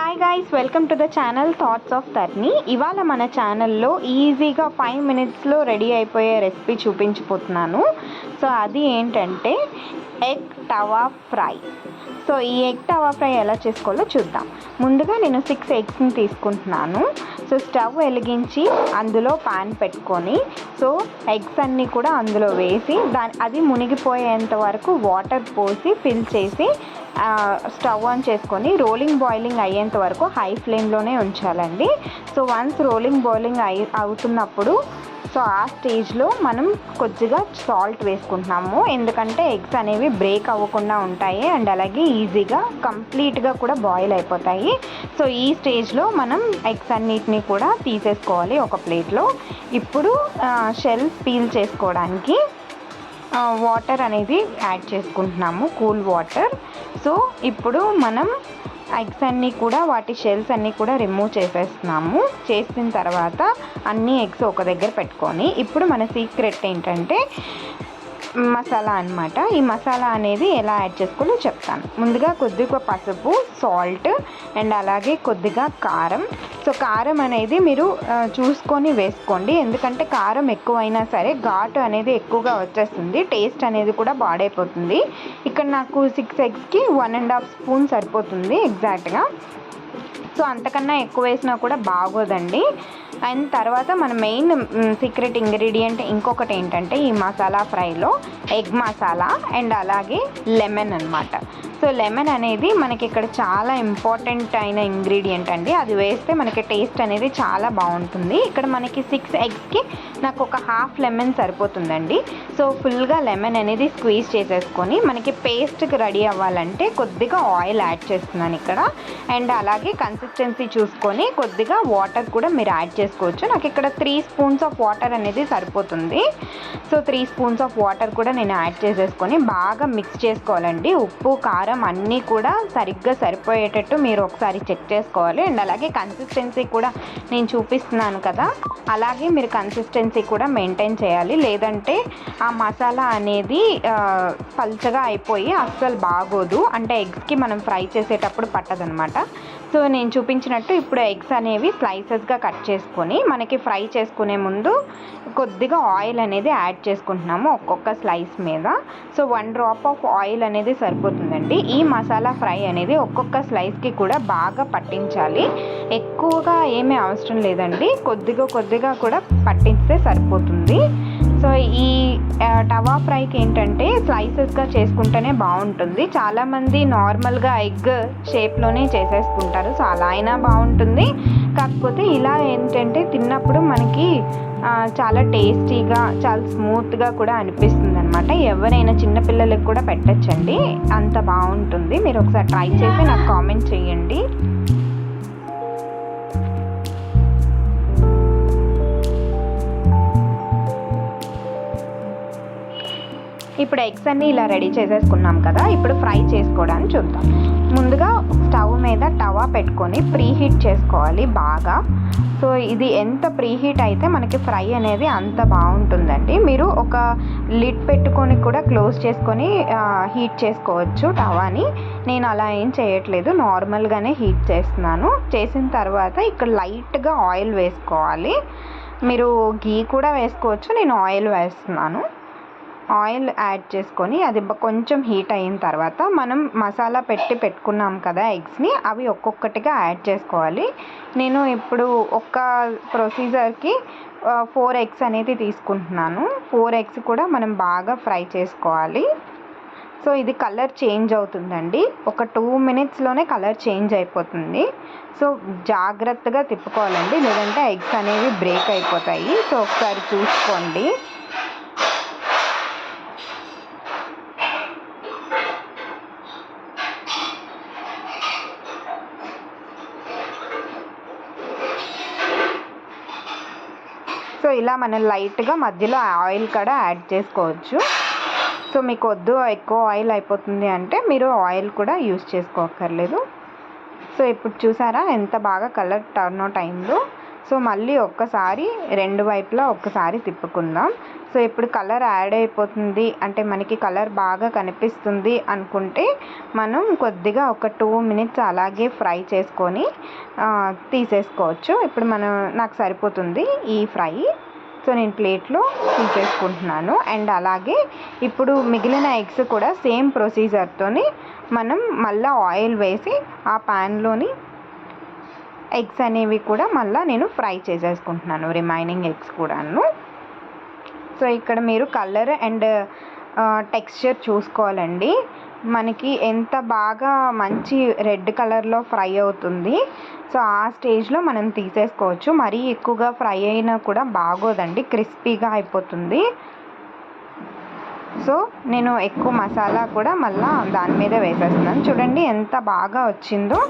Hi guys, welcome to the channel thoughts of Tarni. ఇవాళ మన ఛానల్లో ఈజీగా 5 మినిట్స్లో రెడీ అయిపోయే రెసిపీ చూపించిపోతున్నాను. సో అది ఏంటంటే ఎగ్ తవా ఫ్రై. సో ఈ ఎగ్ తవా ఫ్రై ఎలా చేసుకోవాలో చూద్దాం. ముందుగా నేను 6 ఎగ్స్ని తీసుకుంటున్నాను. సో స్టవ్ వెలిగించి అందులో పాన్ పెట్టుకొని సో ఎగ్స్ అన్నీ కూడా అందులో వేసి అది మునిగిపోయేంత వరకు వాటర్ పోసి ఫిల్ చేసి స్టవ్ ఆన్ చేసుకొని రోలింగ్ బాయిలింగ్ అయ్యేంత వరకు హై ఫ్లేమ్లోనే ఉంచాలండి. సో వన్స్ రోలింగ్ బాయిలింగ్ అవుతున్నప్పుడు సో ఆ స్టేజ్లో మనం కొద్దిగా సాల్ట్ వేసుకుంటున్నాము, ఎందుకంటే ఎగ్స్ అనేవి బ్రేక్ అవ్వకుండా ఉంటాయి అండ్ అలాగే ఈజీగా కంప్లీట్గా కూడా బాయిల్ అయిపోతాయి. సో ఈ స్టేజ్లో మనం ఎగ్స్ అన్నిటినీ కూడా తీసేసుకోవాలి ఒక ప్లేట్లో. ఇప్పుడు షెల్స్ పీల్ చేసుకోవడానికి వాటర్ అనేది యాడ్ చేసుకుంటున్నాము, కూల్ వాటర్. సో ఇప్పుడు మనం ఎగ్స్ అన్నీ కూడా వాటి షెల్స్ అన్నీ కూడా రిమూవ్ చేసేస్తున్నాము. చేసిన తర్వాత అన్ని ఎగ్స్ ఒక దగ్గర పెట్టుకొని ఇప్పుడు మన సీక్రెట్ ఏంటంటే మసాలా అన్నమాట. ఈ మసాలా అనేది ఎలా యాడ్ చేసుకోవాలో చెప్తాను. ముందుగా కొద్దిగా పసుపు, సాల్ట్ అండ్ అలాగే కొద్దిగా కారం. సో కారం అనేది మీరు చూసుకొని వేసుకోండి, ఎందుకంటే కారం ఎక్కువైనా సరే ఘాటు అనేది ఎక్కువగా వచ్చేస్తుంది, టేస్ట్ అనేది కూడా పాడైపోతుంది. ఇక్కడ నాకు 6 ఎగ్స్కి 1.5 స్పూన్ సరిపోతుంది ఎగ్జాక్ట్గా. సో అంతకన్నా ఎక్కువ వేసినా కూడా బాగోదండి. అండ్ తర్వాత మన మెయిన్ సీక్రెట్ ఇంగ్రీడియంట్ ఇంకొకటి ఏంటంటే ఈ మసాలా ఫ్రైలో ఎగ్ మసాలా అండ్ అలాగే లెమన్ అన్నమాట. సో లెమన్ అనేది మనకి ఇక్కడ చాలా ఇంపార్టెంట్ అయిన ఇంగ్రీడియంట్ అండి. అది వేస్తే మనకి టేస్ట్ అనేది చాలా బాగుంటుంది. ఇక్కడ మనకి 6 ఎగ్స్కి నాకు ఒక హాఫ్ లెమన్ సరిపోతుందండి. సో ఫుల్గా లెమన్ అనేది స్క్వీజ్ చేసేసుకొని మనకి పేస్ట్కి రెడీ అవ్వాలంటే కొద్దిగా ఆయిల్ యాడ్ చేస్తున్నాను ఇక్కడ. అండ్ అలాగే కన్సిస్టెన్సీ చూసుకొని కొద్దిగా వాటర్ కూడా మీరు యాడ్ చేసుకోవచ్చు. నాకు ఇక్కడ 3 స్పూన్స్ ఆఫ్ వాటర్ అనేది సరిపోతుంది. సో 3 స్పూన్స్ ఆఫ్ వాటర్ కూడా నేను యాడ్ చేసేసుకొని బాగా మిక్స్ చేసుకోవాలండి. ఉప్పు, కారం అన్నీ కూడా సరిగ్గా సరిపోయేటట్టు మీరు ఒకసారి చెక్ చేసుకోవాలి. అండ్ అలాగే కన్సిస్టెన్సీ కూడా నేను చూపిస్తున్నాను కదా, అలాగే మీరు కన్సిస్టెన్సీ కూడా మెయింటైన్ చేయాలి, లేదంటే ఆ మసాలా అనేది పల్చగా అయిపోయి అస్సలు బాగోదు, అంటే ఎగ్స్కి మనం ఫ్రై చేసేటప్పుడు పట్టదనమాట. సో నేను చూపించినట్టు ఇప్పుడు ఎగ్స్ అనేవి స్లైసెస్గా కట్ చేసుకొని మనకి ఫ్రై చేసుకునే ముందు కొద్దిగా ఆయిల్ అనేది యాడ్ చేసుకుంటున్నాము ఒక్కొక్క స్లైస్ మీద. సో 1 డ్రాప్ ఆఫ్ ఆయిల్ అనేది సరిపోతుందండి. ఈ మసాలా ఫ్రై అనేది ఒక్కొక్క స్లైస్కి కూడా బాగా పట్టించాలి, ఎక్కువగా ఏమీ అవసరం లేదండి, కొద్దిగా కూడా పట్టిస్తే సరిపోతుంది. సో ఈ తవా ఫ్రైకి ఏంటంటే స్లైసెస్గా చేసుకుంటేనే బాగుంటుంది. చాలామంది నార్మల్గా ఎగ్ షేప్లోనే చేసేసుకుంటారు, సో అలా అయినా బాగుంటుంది. కాకపోతే ఇలా ఏంటంటే తిన్నప్పుడు మనకి చాలా టేస్టీగా, చాలా స్మూత్గా కూడా అనిపిస్తుంది అనమాట. ఎవరైనా చిన్నపిల్లలకు కూడా పెట్టచ్చండి, అంత బాగుంటుంది. మీరు ఒకసారి ట్రై చేసి నాకు కామెంట్ చేయండి. ఇప్పుడు ఎగ్స్ అన్నీ ఇలా రెడీ చేసేసుకున్నాం కదా, ఇప్పుడు ఫ్రై చేసుకోవడానికి చూద్దాం. ముందుగా స్టవ్ మీద తవా పెట్టుకొని ప్రీహీట్ చేసుకోవాలి బాగా. సో ఇది ఎంత ప్రీహీట్ అయితే మనకి ఫ్రై అనేది అంత బాగుంటుందండి. మీరు ఒక లిడ్ పెట్టుకొని కూడా క్లోజ్ చేసుకొని హీట్ చేసుకోవచ్చు తవాని. నేను అలా ఏం చేయట్లేదు, నార్మల్గానే హీట్ చేస్తున్నాను. చేసిన తర్వాత ఇక్కడ లైట్గా ఆయిల్ వేసుకోవాలి. మీరు గీ కూడా వేసుకోవచ్చు, నేను ఆయిల్ వేస్తున్నాను. ఆయిల్ యాడ్ చేసుకొని అది కొంచెం హీట్ అయిన తర్వాత మనం మసాలా పెట్టుకున్నాం కదా ఎగ్స్ని, అవి ఒక్కొక్కటిగా యాడ్ చేసుకోవాలి. నేను ఇప్పుడు ఒక్క ప్రొసీజర్కి 4 ఎగ్స్ అనేది తీసుకుంటున్నాను. 4 ఎగ్స్ కూడా మనం బాగా ఫ్రై చేసుకోవాలి. సో ఇది కలర్ చేంజ్ అవుతుందండి, ఒక 2 మినిట్స్లోనే కలర్ చేంజ్ అయిపోతుంది. సో జాగ్రత్తగా తిప్పుకోవాలండి, లేదంటే ఎగ్స్ అనేవి బ్రేక్ అయిపోతాయి. సో ఒకసారి చూసుకోండి. సో ఇలా మనం లైట్గా మధ్యలో ఆయిల్ కూడా యాడ్ చేసుకోవచ్చు. సో మీకు వద్దు ఎక్కువ ఆయిల్ అయిపోతుంది అంటే మీరు ఆయిల్ కూడా యూస్ చేసుకోక్కర్లేదు. సో ఇప్పుడు చూసారా ఎంత బాగా కలర్ టర్న్ అవుట్ అయిందో. సో మళ్ళీ ఒక్కసారి 2 వైపులా ఒక్కసారి తిప్పుకుందాం. సో ఇప్పుడు కలర్ యాడ్ అయిపోతుంది అంటే మనకి కలర్ బాగా కనిపిస్తుంది అనుకుంటే మనం కొద్దిగా ఒక 2 మినిట్స్ అలాగే ఫ్రై చేసుకొని తీసేసుకోవచ్చు. ఇప్పుడు నాకు సరిపోతుంది ఈ ఫ్రై. సో నేను ప్లేట్లో తీసేసుకుంటున్నాను. అండ్ అలాగే ఇప్పుడు మిగిలిన ఎగ్స్ కూడా సేమ్ ప్రొసీజర్తోని మనం మళ్ళీ ఆయిల్ వేసి ఆ ప్యాన్లోని ఎగ్స్ అనేవి కూడా మళ్ళీ నేను ఫ్రై చేసేసుకుంటున్నాను, రిమైనింగ్ ఎగ్స్ కూడాను. సో ఇక్కడ మీరు కలర్ అండ్ టెక్స్చర్ చూసుకోవాలండి. మనకి ఎంత బాగా మంచి రెడ్ కలర్లో ఫ్రై అవుతుంది. సో ఆ స్టేజ్లో మనం తీసేసుకోవచ్చు. మరీ ఎక్కువగా ఫ్రై అయినా కూడా బాగోదండి, క్రిస్పీగా అయిపోతుంది. సో నేను ఎక్కువ మసాలా కూడా మళ్ళీ దాని మీద వేసేస్తున్నాను. చూడండి ఎంత బాగా వచ్చిందో.